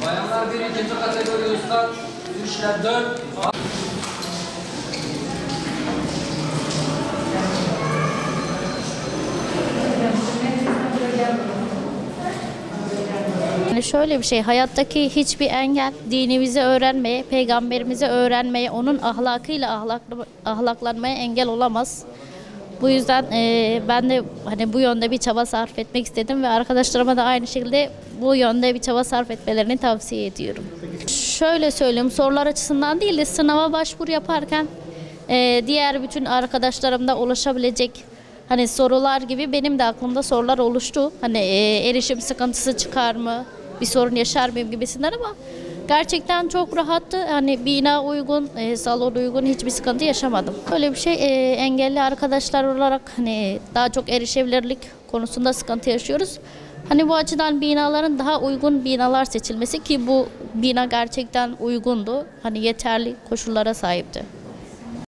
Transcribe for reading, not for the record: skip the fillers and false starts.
Bayanlar 1, ikinci kategori usta, üçler 4. Yani şöyle bir şey, hayattaki hiçbir engel dinimizi öğrenmeye, peygamberimizi öğrenmeye, onun ahlakıyla ahlaklanmaya engel olamaz. Bu yüzden ben de hani bu yönde bir çaba sarf etmek istedim ve arkadaşlarıma da aynı şekilde bu yönde bir çaba sarf etmelerini tavsiye ediyorum. Şöyle söyleyeyim, sorular açısından değil de sınava başvuru yaparken diğer bütün arkadaşlarımda ulaşabilecek hani sorular gibi benim de aklımda sorular oluştu. Hani erişim sıkıntısı çıkar mı, bir sorun yaşar mıyım gibisinden ama gerçekten çok rahattı. Hani bina uygun, salon uygun, hiçbir sıkıntı yaşamadım. Böyle bir şey, engelli arkadaşlar olarak hani daha çok erişebilirlik konusunda sıkıntı yaşıyoruz. Hani bu açıdan binaların daha uygun binalar seçilmesi ki bu bina gerçekten uygundu. Hani yeterli koşullara sahipti.